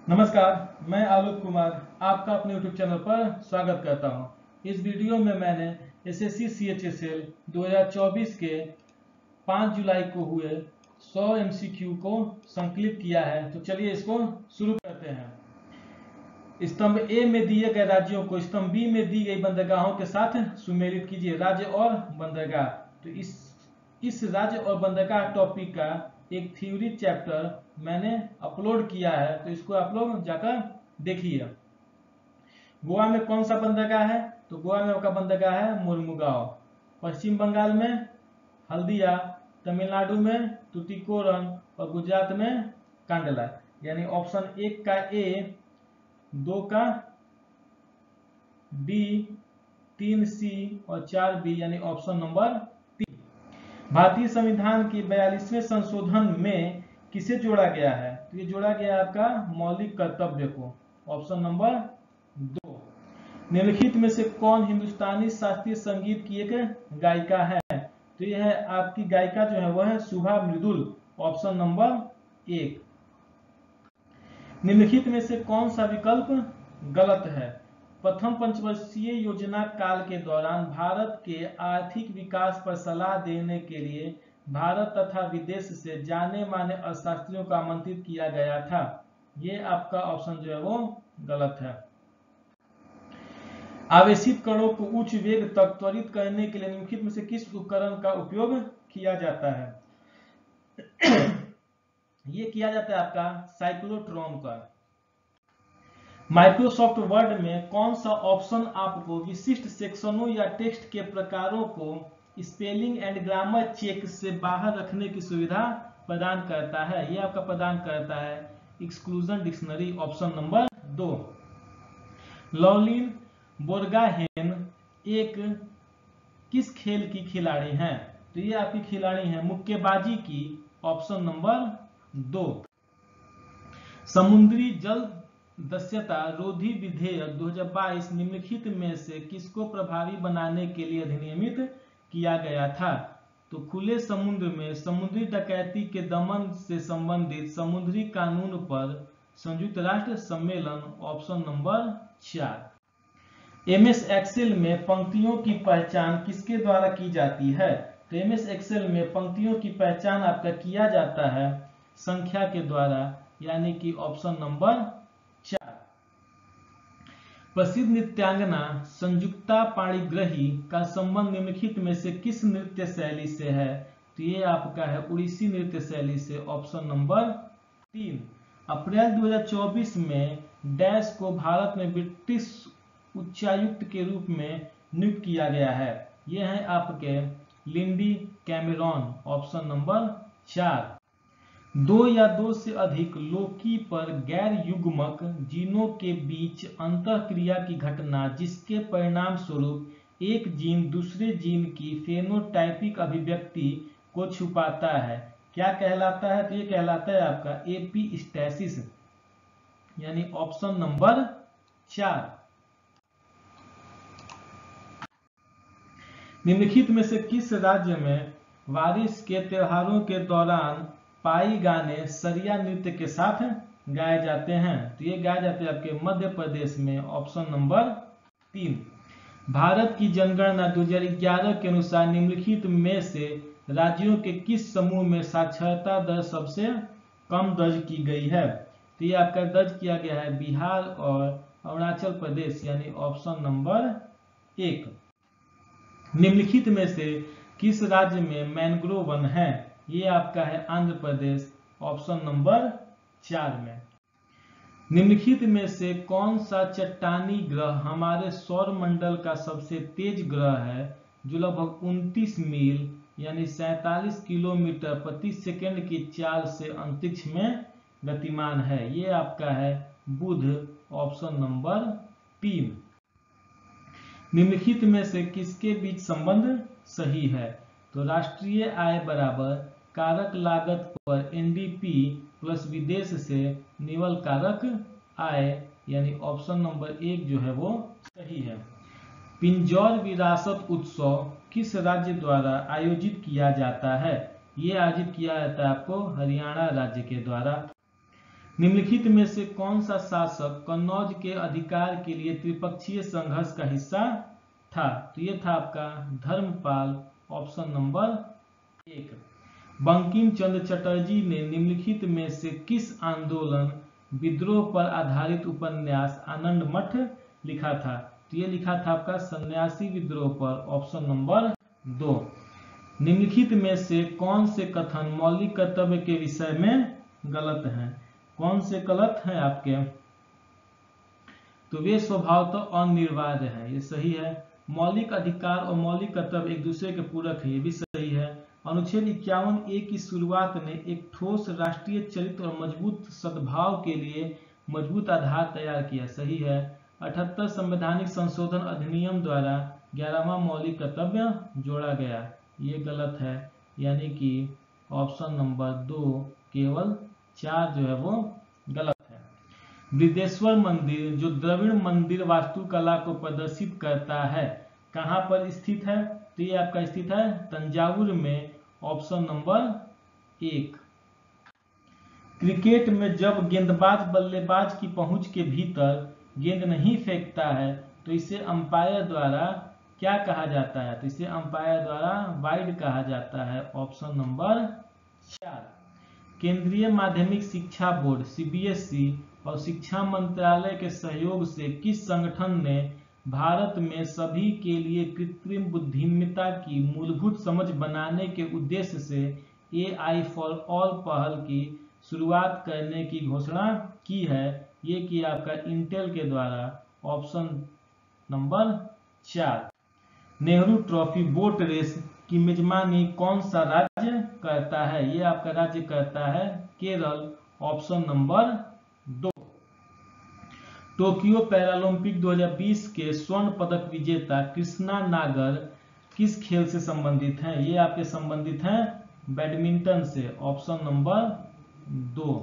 नमस्कार, मैं आलोक कुमार आपका अपने YouTube चैनल पर स्वागत करता हूं। इस वीडियो में मैंने एसएससी CHSL 2024 के 5 जुलाई को हुए 100 MCQ को संकलित किया है। तो चलिए इसको शुरू करते हैं। स्तंभ ए में दिए गए राज्यों को स्तंभ बी में दी गई बंदरगाहों के साथ सुमेलित कीजिए। राज्य और बंदरगाह। तो इस राज्य और बंदरगाह टॉपिक का एक थ्योरी चैप्टर मैंने अपलोड किया है, तो इसको आप लोग जाकर देखिए। गोवा में कौन सा बंदरगाह है? तो गोवा में का बंदरगाह है मुर्मुगांव। पश्चिम बंगाल में हल्दिया, तमिलनाडु में तुतिकोरन और गुजरात में कांडला। यानी ऑप्शन 1 का ए, 2 का बी, 3 सी और 4 बी, यानी ऑप्शन नंबर 3। भारतीय संविधान के 42वें संशोधन में किसे जोड़ा गया है? तो ये जोड़ा गया आपका मौलिक कर्तव्य को। Option number 2। निम्नलिखित में से कौन हिंदुस्तानी शास्त्रीय संगीत की एक गायिका है? तो यह है आपकी गायिका जो है वह है शुभा मृदुल। Option number 1। निम्नलिखित में से कौन सा विकल्प गलत है? प्रथम पंचवर्षीय योजना काल के दौरान भारत के आर्थिक विकास पर सलाह देने के लिए भारत तथा विदेश से जाने माने अर्थशास्त्रियों को आमंत्रित किया गया था। ये आपका ऑप्शन जो है वो गलत है। आवेशित कणों को उच्च वेग तक त्वरित करने के लिए निम्नलिखित में से किस उपकरण का उपयोग किया जाता है? ये किया जाता है आपका साइक्लोट्रॉन का। माइक्रोसॉफ्ट वर्ड में कौन सा ऑप्शन आपको विशिष्ट सेक्शनों या टेक्स्ट के प्रकारों को स्पेलिंग एंड ग्रामर चेक से बाहर रखने की सुविधा प्रदान करता है? यह आपका प्रदान करता है एक्सक्लूजन डिक्शनरी। Option number 2। लॉलिन बोर्गाहेन एक किस खेल की खिलाड़ी हैं? तो ये आपकी खिलाड़ी हैं मुक्केबाजी की। Option number 2। समुद्री जल दस्यता रोधी विधेयक 2022 निम्नलिखित में से किसको प्रभावी बनाने के लिए अधिनियमित किया गया था? तो खुले समुद्र में समुद्री डकैती के दमन से संबंधित समुद्री कानून पर संयुक्त राष्ट्र सम्मेलन। Option number 4। MS एक्सेल में पंक्तियों की पहचान किसके द्वारा की जाती है? तो MS एक्सेल में पंक्तियों की पहचान आपका किया जाता है संख्या के द्वारा, यानी कि ऑप्शन नंबर 4। प्रसिद्ध नृत्यांगना संयुक्ता पाणिग्रही का संबंध निम्नलिखित में से किस नृत्य शैली से है? तो ये आपका है उड़ीसी नृत्य शैली से। Option number 3। अप्रैल 2024 में डैश को भारत में ब्रिटिश उच्चायुक्त के रूप में नियुक्त किया गया है। यह है आपके लिंडी कैमेरॉन। Option number 4। 2 या 2 से अधिक लोकी पर गैर युग्मक जीनों के बीच अंतःक्रिया की घटना जिसके परिणाम स्वरूप एक जीन दूसरे जीन की फेनोटाइपिक अभिव्यक्ति को छुपाता है, क्या कहलाता है? तो ये कहलाता है आपका एपिस्टेसिस, यानी ऑप्शन नंबर 4। निम्नलिखित में से किस राज्य में बारिश के त्योहारों के दौरान पाई गाने सरिया नृत्य के साथ गाए जाते हैं? तो ये गाए जाते हैं आपके मध्य प्रदेश में। Option number 3। भारत की जनगणना 2011 के अनुसार निम्नलिखित में से राज्यों के किस समूह में साक्षरता दर सबसे कम दर्ज की गई है? तो ये आपका दर्ज किया गया है बिहार और अरुणाचल प्रदेश, यानी ऑप्शन नंबर 1। निम्नलिखित में से किस राज्य में मैंग्रोव वन है? ये आपका है आंध्र प्रदेश। ऑप्शन नंबर 4 में। निम्नलिखित में से कौन सा चट्टानी ग्रह हमारे सौर मंडल का सबसे तेज ग्रह है जो लगभग 29 मील यानी 47 किलोमीटर प्रति सेकंड की चाल से अंतरिक्ष में गतिमान है? ये आपका है बुध। Option number 3। निम्नलिखित में से किसके बीच संबंध सही है? तो राष्ट्रीय आय बराबर कारक लागत पर NDP प्लस विदेश से निवल कारक आय, यानी ऑप्शन नंबर 1 जो है वो सही है। पिंजौर विरासत उत्सव किस राज्य द्वारा आयोजित किया जाता है? ये आयोजित किया जाता है आपको हरियाणा राज्य के द्वारा। निम्नलिखित में से कौन सा शासक कन्नौज के अधिकार के लिए त्रिपक्षीय संघर्ष का हिस्सा था? तो ये था आपका धर्मपाल, ऑप्शन नंबर 1। बंकिम चंद्र चटर्जी ने निम्नलिखित में से किस आंदोलन विद्रोह पर आधारित उपन्यास आनंद मठ लिखा था? तो ये लिखा था आपका सन्यासी विद्रोह पर, ऑप्शन नंबर 2। निम्नलिखित में से कौन से कथन मौलिक कर्तव्य के विषय में गलत हैं? कौन से गलत हैं आपके? तो वे स्वभावतः अनिवार्य है, ये सही है। मौलिक अधिकार और मौलिक कर्तव्य एक दूसरे के पूरक है, ये भी सही है। अनुच्छेद 51A की शुरुआत ने एक ठोस राष्ट्रीय चरित्र और मजबूत सद्भाव के लिए मजबूत आधार तैयार किया, सही है। 78 संवैधानिक संशोधन अधिनियम द्वारा 11वां मौलिक कर्तव्य जोड़ा गया, ये गलत है, यानी कि ऑप्शन नंबर 2 केवल 4 जो है वो गलत है। बृहदेश्वर मंदिर जो द्रविड़ मंदिर वास्तुकला को प्रदर्शित करता है, कहाँ पर स्थित है? तो ये आपका स्थित है तंजावुर में, ऑप्शन नंबर 1। क्रिकेट में जब गेंदबाज बल्लेबाज की पहुंच के भीतर गेंद नहीं फेंकता है तो इसे अंपायर द्वारा क्या कहा जाता है? तो इसे अंपायर द्वारा वाइड कहा जाता है, ऑप्शन नंबर 4। केंद्रीय माध्यमिक शिक्षा बोर्ड CBSE और शिक्षा मंत्रालय के सहयोग से किस संगठन ने भारत में सभी के लिए कृत्रिम बुद्धिमत्ता की मूलभूत समझ बनाने के उद्देश्य से AI फॉर ऑल पहल की शुरुआत करने की घोषणा की है? ये किया आपका इंटेल के द्वारा, option number 4। Nehru trophy boat race की मेजबानी कौन सा राज्य करता है? ये आपका राज्य करता है Kerala, option number 2। Tokyo Paralympic 2020 के स्वर्ण पदक विजेता कृष्णा नागर किस खेल से संबंधित हैं? ये आपके संबंधित हैं बैडमिंटन से, ऑप्शन नंबर 2।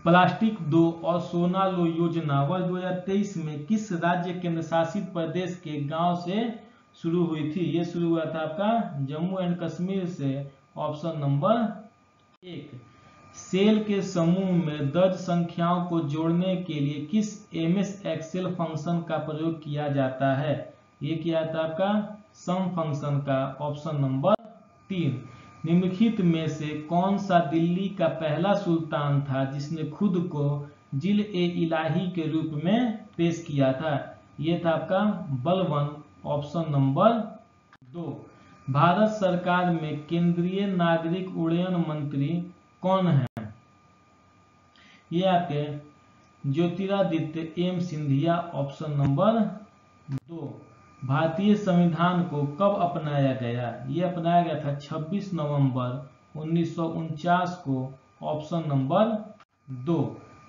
प्लास्टिक 2 और सोना लो योजना वर्ष 2023 में किस राज्य केंद्र शासित प्रदेश के गांव से शुरू हुई थी? ये शुरू हुआ था आपका जम्मू एंड कश्मीर से, ऑप्शन नंबर 1। सेल के समूह में दर्ज संख्याओं को जोड़ने के लिए किस MS एक्सेल फंक्शन का प्रयोग किया जाता है? ये किया था आपका सम फंक्शन का, ऑप्शन नंबर 3। निम्नलिखित में से कौन सा दिल्ली का पहला सुल्तान था जिसने खुद को जिल-ए-इलाही के रूप में पेश किया था? ये था आपका बलबन, ऑप्शन नंबर 2। भारत सरकार में केंद्रीय नागरिक उड्डयन मंत्री कौन है? ये आपके Jyotiraditya M Scindia, option number 2। भारतीय संविधान को कब अपनाया गया? ये अपनाया गया था 26 नवंबर 1949 को, ऑप्शन नंबर 2।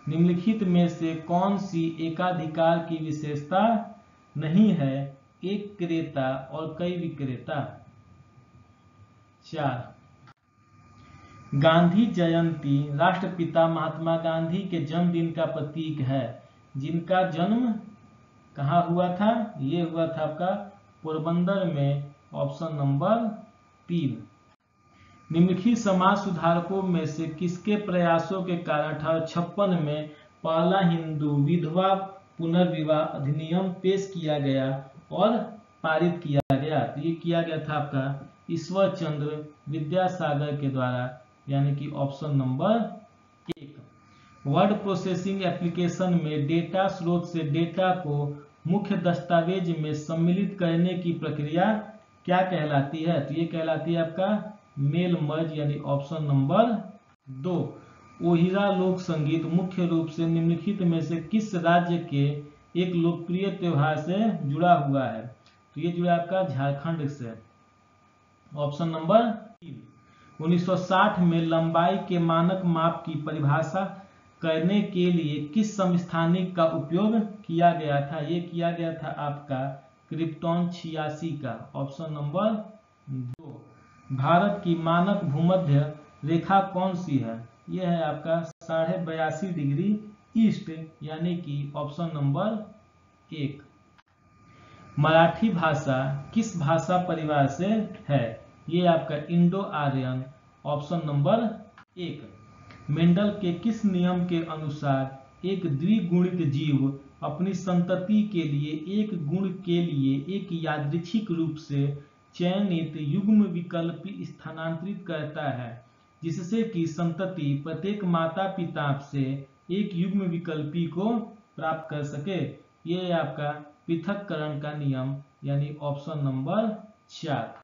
निम्नलिखित में से कौन सी एकाधिकार की विशेषता नहीं है? एक क्रेता और कई विक्रेता। 4। गांधी जयंती राष्ट्रपिता महात्मा गांधी के जन्मदिन का प्रतीक है, जिनका जन्म कहाँ हुआ था? ये हुआ था आपका पोरबंदर में, ऑप्शन नंबर 3। निम्नलिखित समाज सुधारकों में से किसके प्रयासों के कारण 1856 में पहला हिंदू विधवा पुनर्विवाह अधिनियम पेश किया गया और पारित किया गया? तो ये किया गया था आपका ईश्वर चंद्र विद्यासागर के द्वारा, यानी कि option number 1। Word processing application में डेटा स्रोत से डेटा को मुख्य दस्तावेज में सम्मिलित करने की प्रक्रिया क्या कहलाती है? तो ये कहलाती है आपका मेल मर्ज, यानी ऑप्शन नंबर 2। ओहिरा लोक संगीत मुख्य रूप से निम्नलिखित में से किस राज्य के एक लोकप्रिय त्योहार से जुड़ा हुआ है? तो ये जुड़ा आपका झारखंड से, ऑप्शन नंबर 3। 1960 में लंबाई के मानक माप की परिभाषा करने के लिए किस समस्थानिक का उपयोग किया गया था? ये किया गया था आपका क्रिप्टॉन 86 का, ऑप्शन नंबर 2। भारत की मानक भूमध्य रेखा कौन सी है? यह है आपका 82.5 डिग्री ईस्ट, यानी कि ऑप्शन नंबर 1। मराठी भाषा किस भाषा परिवार से है? ये आपका Indo Aryan, option number 1। Mendel के किस नियम के अनुसार एक द्विगुणित जीव अपनी संतति के लिए एक गुण के लिए एक यादृच्छिक रूप से चयनित युग्म विकल्पी स्थानांतरित करता है, जिससे कि संतति प्रत्येक माता पिता से एक युग्म विकल्पी को प्राप्त कर सके? ये आपका पृथक्करण का नियम यानी ऑप्शन नंबर 4।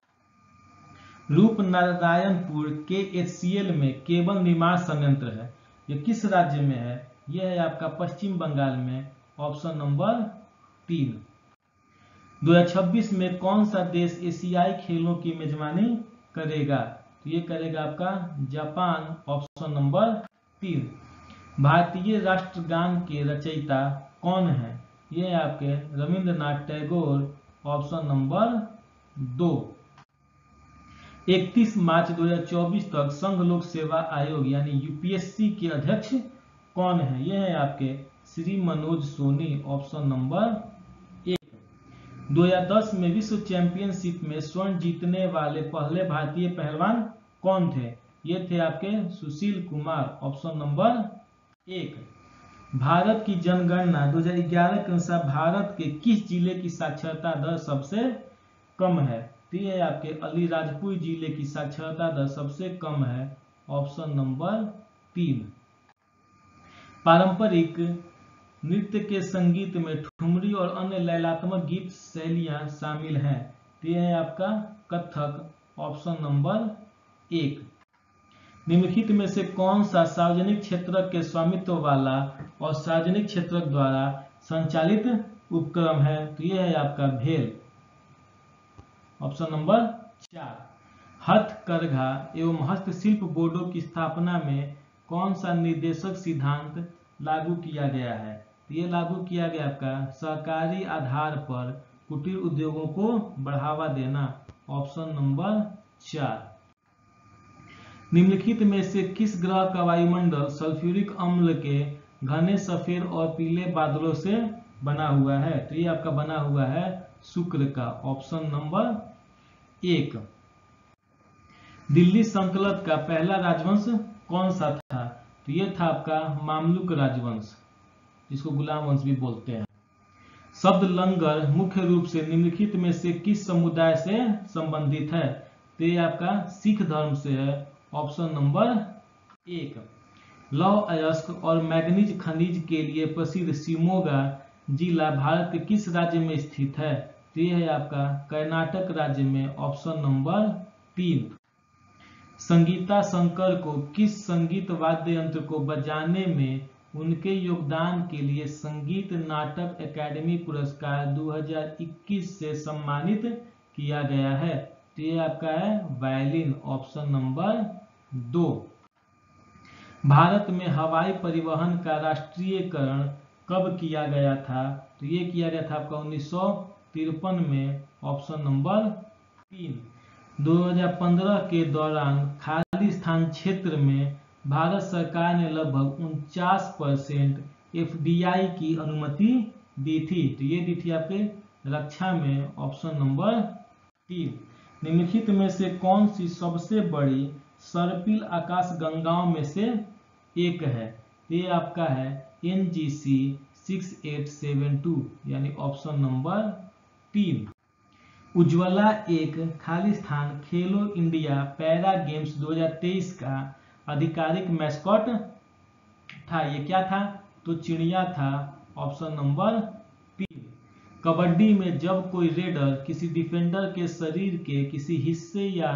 रूपनारायणपुर KHCL में केबल निर्माण संयंत्र है, ये किस राज्य में है? यह है आपका पश्चिम बंगाल में, ऑप्शन नंबर 3। 2026 में कौन सा देश एशियाई खेलों की मेजबानी करेगा? तो ये करेगा आपका जापान, ऑप्शन नंबर 3। भारतीय राष्ट्रगान के रचयिता कौन है? ये आपके रविंद्रनाथ टैगोर, ऑप्शन नंबर 2। 31 मार्च 2024 तक संघ लोक सेवा आयोग यानी UPSC के अध्यक्ष कौन है? यह है आपके श्री मनोज सोनी, ऑप्शन नंबर 1। 2010 में विश्व चैंपियनशिप में स्वर्ण जीतने वाले पहले भारतीय पहलवान कौन थे? ये थे आपके सुशील कुमार, ऑप्शन नंबर 1। भारत की जनगणना 2011 के अनुसार भारत के किस जिले की साक्षरता दर सबसे कम है? तो ये आपके अलीराजपुर जिले की साक्षरता दर सबसे कम है, ऑप्शन नंबर 3। पारंपरिक नृत्य के संगीत में ठुमरी और अन्य लयलात्मक गीत शैलियां शामिल हैं, तो यह है आपका कथक, ऑप्शन नंबर 1। निम्नलिखित में से कौन सा सार्वजनिक क्षेत्र के स्वामित्व वाला और सार्वजनिक क्षेत्र द्वारा संचालित उपक्रम है? तो यह है आपका भेल, ऑप्शन नंबर 4। हथकरघा एवं हस्तशिल्प बोर्डों की स्थापना में कौन सा निर्देशक सिद्धांत लागू किया गया है? तो ये लागू किया गया आपका सहकारी आधार पर कुटीर उद्योगों को बढ़ावा देना, ऑप्शन नंबर 4। निम्नलिखित में से किस ग्रह का वायुमंडल सल्फ्यूरिक अम्ल के घने सफेद और पीले बादलों से बना हुआ है? तो ये आपका बना हुआ है शुक्र का, ऑप्शन नंबर 1। दिल्ली सल्तनत का पहला राजवंश कौन सा था? तो ये था आपका मामलुक राजवंश, जिसको गुलाम वंश भी बोलते हैं। शब्द लंगर मुख्य रूप से निम्नलिखित में से किस समुदाय से संबंधित है? तो ये आपका सिख धर्म से है, ऑप्शन नंबर 1। लौह अयस्क और मैग्नीज खनिज के लिए प्रसिद्ध शिमोगा जिला भारत के किस राज्य में स्थित है? तो यह है आपका कर्नाटक राज्य में, ऑप्शन नंबर 3। संगीता शंकर को किस संगीत वाद्य यंत्र को बजाने में उनके योगदान के लिए संगीत नाटक अकादमी पुरस्कार 2021 से सम्मानित किया गया है? तो ये आपका है वायलिन, ऑप्शन नंबर 2। भारत में हवाई परिवहन का राष्ट्रीयकरण कब किया गया था? तो ये किया गया था आपका 1953 में, ऑप्शन नंबर 3। 2015 के दौरान खाली स्थान क्षेत्र में भारत सरकार ने लगभग 49% FDI की अनुमति दी थी, तो ये दी थी आपके रक्षा में, ऑप्शन नंबर 3। निम्नलिखित में से कौन सी सबसे बड़ी सर्पिल आकाशगंगाओं में से एक है? ये आपका है NGC 6872 यानी ऑप्शन नंबर 3। उज्ज्वला एक खाली स्थान खेलो इंडिया पैरा गेम्स 2023 का आधिकारिक मैस्कॉट था, ये क्या था? तो चिड़िया था, ऑप्शन नंबर 3। कबड्डी में जब कोई रेडर किसी डिफेंडर के शरीर के किसी हिस्से या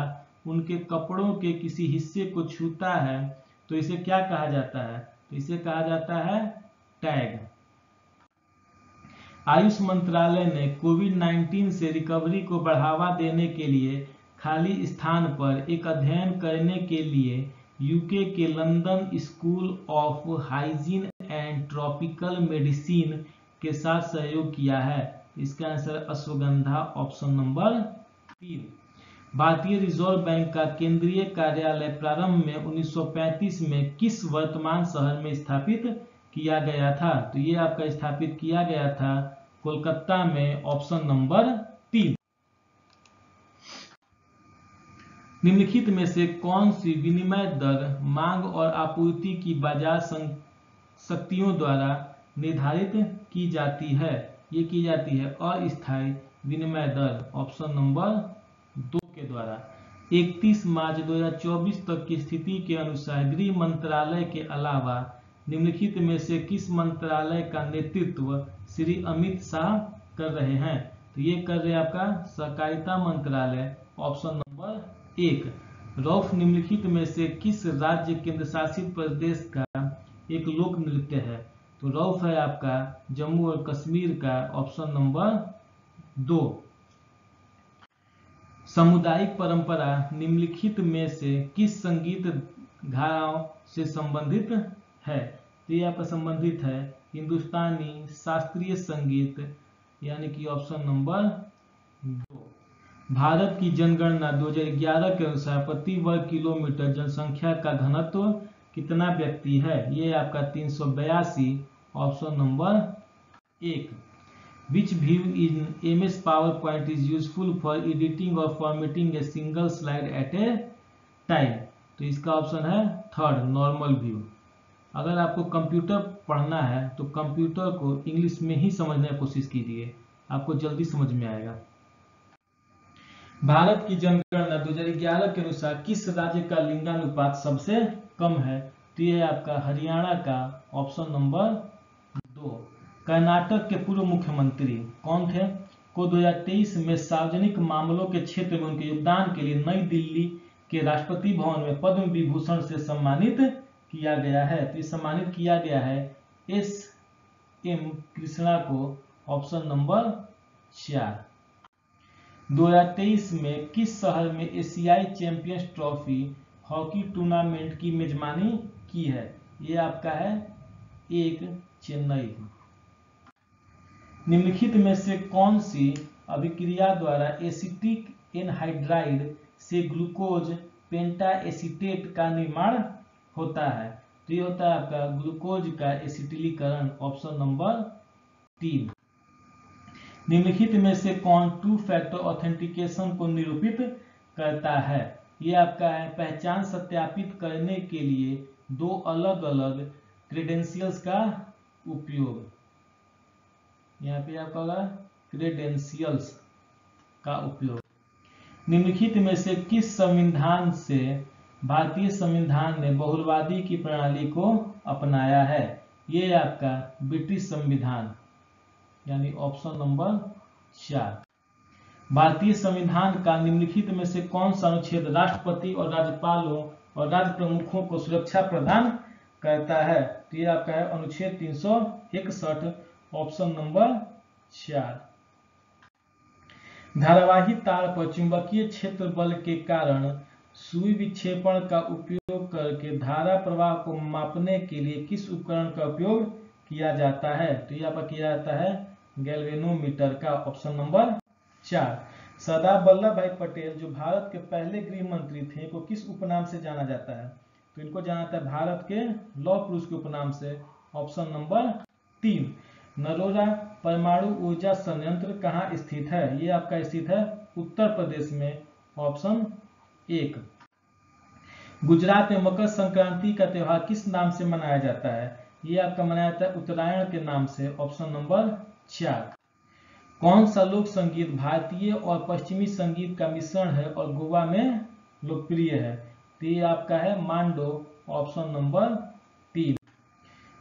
उनके कपड़ों के किसी हिस्से को छूता है तो इसे क्या कहा जाता है? तो इसे कहा जाता है टैग। आयुष मंत्रालय ने कोविड-19 से रिकवरी को बढ़ावा देने के लिए खाली स्थान पर एक अध्ययन करने के लिए यूके के London school of hygiene and tropical medicine के साथ सहयोग किया है। इसका आंसर अश्वगंधा, ऑप्शन नंबर 3। भारतीय रिजर्व बैंक का केंद्रीय कार्यालय प्रारंभ में 1935 में किस वर्तमान शहर में स्थापित किया गया था? तो ये आपका स्थापित किया गया था कोलकाता में, ऑप्शन नंबर 3। निम्नलिखित में से कौन सी विनिमय दर मांग और आपूर्ति की बाजार शक्तियों द्वारा निर्धारित की जाती है? ये की जाती है अस्थायी विनिमय दर, ऑप्शन नंबर 2 के द्वारा। 31 मार्च 2024 तक की स्थिति के अनुसार गृह मंत्रालय के अलावा निम्नलिखित में से किस मंत्रालय का नेतृत्व श्री अमित शाह कर रहे हैं? तो ये कर रहे हैं आपका सहकारिता मंत्रालय, ऑप्शन नंबर 1। रौफ निम्नलिखित में से किस राज्य केंद्र शासित प्रदेश का एक लोक नृत्य है? तो रौफ है आपका जम्मू और कश्मीर का, ऑप्शन नंबर 2। सामुदायिक परंपरा निम्नलिखित में से किस संगीत धाराओं से संबंधित है? तो ये आपका संबंधित है हिंदुस्तानी शास्त्रीय संगीत, यानी कि ऑप्शन नंबर 2। भारत की जनगणना 2011 के अनुसार प्रति वर्ग किलोमीटर जनसंख्या का घनत्व कितना व्यक्ति है? ये आपका 382, option number 1। Which view in MS PowerPoint is useful for editing or formatting a single slide at a time? तो इसका ऑप्शन है 3rd, नॉर्मल व्यू। अगर आपको कंप्यूटर पढ़ना है तो कंप्यूटर को इंग्लिश में ही समझने की कोशिश कीजिए, आपको जल्दी समझ में आएगा। भारत की जनगणना 2011 के अनुसार किस राज्य का लिंगानुपात सबसे कम है? तो यह आपका हरियाणा का, ऑप्शन नंबर 2। कर्नाटक के पूर्व मुख्यमंत्री कौन थे? को 2023 में सार्वजनिक मामलों के क्षेत्र में उनके योगदान के लिए नई दिल्ली के राष्ट्रपति भवन में पद्म विभूषण से सम्मानित किया गया है। तो सम्मानित किया गया है S.M. कृष्णा को, ऑप्शन नंबर 4। 2023 में किस शहर में एशियाई चैंपियंस ट्रॉफी हॉकी टूर्नामेंट की मेजबानी की है? ये आपका है 1, चेन्नई। निम्नलिखित में से कौन सी अभिक्रिया द्वारा एसिटिक एनहाइड्राइड से ग्लूकोज पेंटाएसीटेट का निर्माण होता है? तो ये होता है आपका ग्लूकोज का एसिटिलीकरण, ऑप्शन नंबर 3। निम्नलिखित में से कौन 2 फैक्टर ऑथेंटिकेशन को निरूपित करता है? ये आपका है पहचान सत्यापित करने के लिए 2 अलग अलग क्रेडेंशियल्स का उपयोग। यहाँ पे आपका होगा क्रेडेंशियल्स का उपयोग। निम्नलिखित में से किस संविधान से भारतीय संविधान ने बहुलवादी की प्रणाली को अपनाया है? ये आपका ब्रिटिश संविधान, यानी ऑप्शन नंबर 4। भारतीय संविधान का निम्नलिखित में से कौन सा अनुच्छेद राष्ट्रपति और राज्यपालों और राज्य प्रमुखों को सुरक्षा प्रदान करता है? तो ये आपका है अनुच्छेद 361, ऑप्शन नंबर 4। धारावाही तार पर चुंबकीय क्षेत्र बल के कारण सुई विक्षेपण का उपयोग करके धारा प्रवाह को मापने के लिए किस उपकरण का उपयोग किया जाता है? तो यहाँ पर किया जाता है गैल्वेनोमीटर का, ऑप्शन नंबर 4। सरदार वल्लभ भाई पटेल जो भारत के पहले गृह मंत्री थे को किस उपनाम से जाना जाता है? तो इनको जाना जाता है भारत के लौह पुरुष के उपनाम से, ऑप्शन नंबर 3। नरोरा परमाणु ऊर्जा संयंत्र कहाँ स्थित है? ये आपका स्थित है उत्तर प्रदेश में, ऑप्शन 1। गुजरात में मकर संक्रांति का त्योहार किस नाम से मनाया जाता है? ये आपका मनाया जाता है उत्तरायण के नाम से, ऑप्शन नंबर 4। कौन सा लोक संगीत भारतीय और पश्चिमी संगीत का मिश्रण है और गोवा में लोकप्रिय है? तो ये आपका है मांडो, option number 3।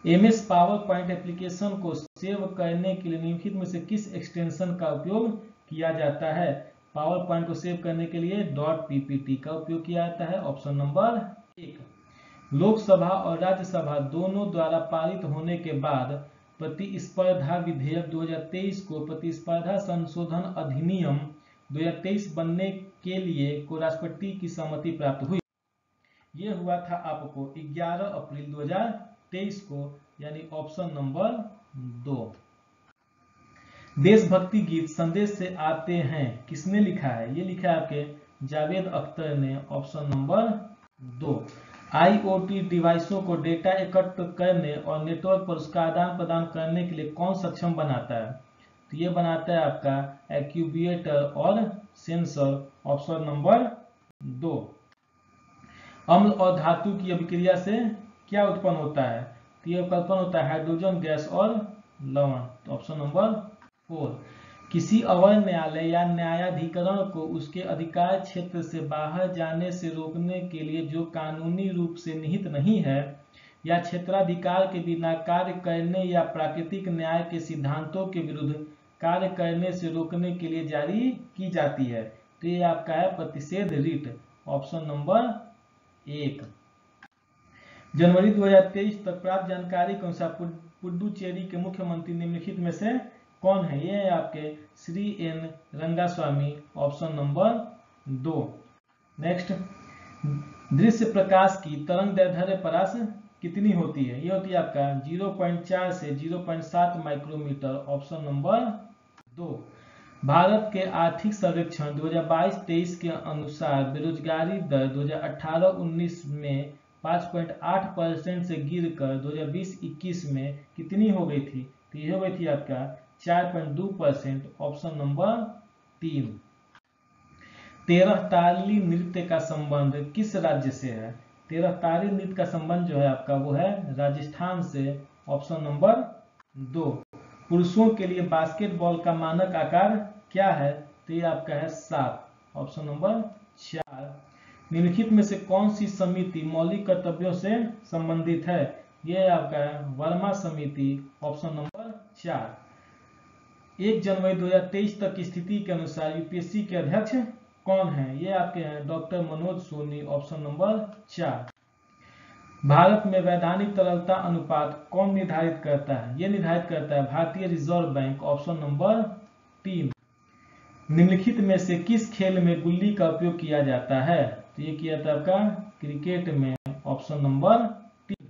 MS PowerPoint application को सेव करने के लिए निम्नलिखित में से किस एक्सटेंशन का उपयोग किया जाता है? पावर पॉइंट को सेव करने के लिए .ppt का उपयोग किया जाता है, ऑप्शन नंबर 1। लोकसभा और राज्यसभा दोनों द्वारा पारित होने के बाद प्रतिस्पर्धा विधेयक 2023 को प्रतिस्पर्धा संशोधन अधिनियम 2023 बनने के लिए को राष्ट्रपति की सहमति प्राप्त हुई। ये हुआ था आपको 11 अप्रैल 2023 को, यानी ऑप्शन नंबर 2। देशभक्ति गीत संदेश से आते हैं किसने लिखा है? ये लिखा है आपके जावेद अख्तर ने, ऑप्शन नंबर 2। IoT डिवाइसों को डेटा एकत्र करने और नेटवर्क पर उसका आदान प्रदान करने के लिए कौन सक्षम बनाता है? तो ये बनाता है आपका एक्यूबेटर और सेंसर, ऑप्शन नंबर 2। अम्ल और धातु की अभिक्रिया से क्या उत्पन्न होता है? तो ये उत्पन्न होता है हाइड्रोजन गैस और लवण। तो ऑप्शन नंबर 4। किसी अवर न्यायालय या न्यायाधिकरण को उसके अधिकार क्षेत्र से बाहर जाने से रोकने के लिए जो कानूनी रूप से निहित नहीं है या क्षेत्राधिकार के बिना कार्य करने या प्राकृतिक न्याय के सिद्धांतों के विरुद्ध कार्य करने से रोकने के लिए जारी की जाती है, तो ये आपका है प्रतिषेध रिट। Option number 1। जनवरी 2023 तक प्राप्त जानकारी के अनुसार पुडुचेरी के मुख्यमंत्री निम्नलिखित में से कौन है? ये है आपके Shri N Rangaswamy. Option number 2। Next, दृश्य प्रकाश की तरंग दैर्ध्य परास कितनी होती है? ये होती है आपका 0.4 से 0.7 माइक्रोमीटर। Option number 2। भारत के आर्थिक सर्वेक्षण 2022-23 के अनुसार बेरोजगारी दर 2018-19 में 5.8% से गिरकर 2020-21 में कितनी हो गई थी? तो ये हो गई थी आपका 4.2%। Option number 3। 13 ताली नृत्य का संबंध किस राज्य से है? 13 ताली नृत्य का संबंध जो है आपका वो है राजस्थान से। Option number 2। पुरुषों के लिए बास्केटबॉल का मानक आकार क्या है? तो ये आपका है 7। Option number 4। निम्नलिखित में से कौन सी समिति मौलिक कर्तव्यों से संबंधित है? ये आपका है वर्मा समिति। Option number 4। 1 जनवरी 2023 तक की स्थिति के अनुसार यूपीएससी के अध्यक्ष कौन है? ये आपके हैं doctor Manoj Soni. Option number 4। Bharat में वैधानिक तरलता अनुपात कौन निर्धारित करता है? ये निर्धारित करता है भारतीय रिजर्व बैंक। Option number 3। निम्नलिखित में से किस खेल में गुल्ली का उपयोग किया जाता है? तो ये किया जाता है आपका क्रिकेट में। Option number 3।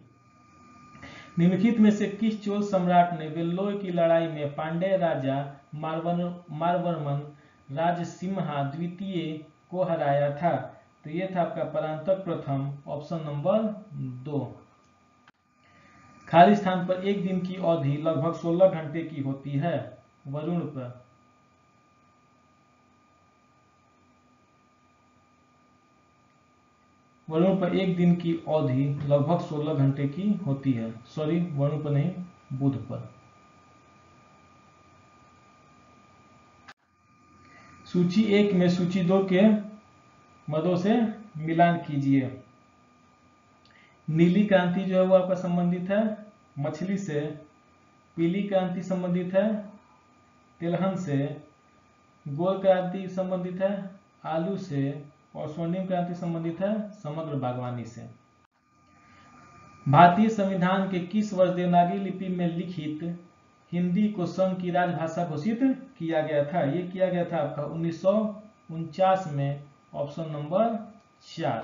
निम्नलिखित में से किस चोल सम्राट ने वेल्लोर की लड़ाई में पांड्य राजा मारवर्मन राजसिम्हा द्वितीय को हराया था? तो ये था आपका परांतक प्रथम। Option number 2। खाली स्थान पर एक दिन की अवधि लगभग 16 घंटे की होती है। वरुण पर एक दिन की अवधि लगभग 16 घंटे की होती है। सॉरी, वरुण पर नहीं, बुध पर। सूची 1 में सूची 2 के मदों से मिलान कीजिए। नीली क्रांति जो है वो आपका संबंधित है मछली से, पीली क्रांति संबंधित है तिलहन से, गोल क्रांति संबंधित है आलू से, और स्वर्णिम क्रांति संबंधित है समग्र बागवानी से। भारतीय संविधान के किस वर्ष देवनागरी लिपि में लिखित हिंदी को संघ की राजभाषा घोषित किया गया था? ये किया गया था आपका 1949 में। Option number 4।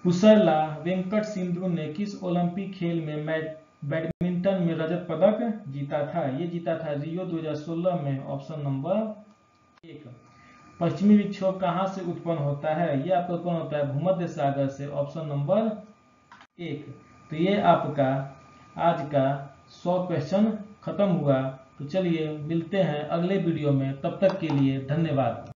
पुसरला वेंकट सिंधु ने किस ओलंपिक खेल में बैडमिंटन में रजत पदक जीता था? ये जीता था रियो 2016 में। Option number 1। पश्चिमी विक्षोभ कहां से उत्पन्न होता है? ये आपका उत्पन्न होता है भूमध्य सागर से। Option number 1। तो ये आपका आज का 100 क्वेश्चन खत्म हुआ। तो चलिए मिलते हैं अगले वीडियो में, तब तक के लिए धन्यवाद।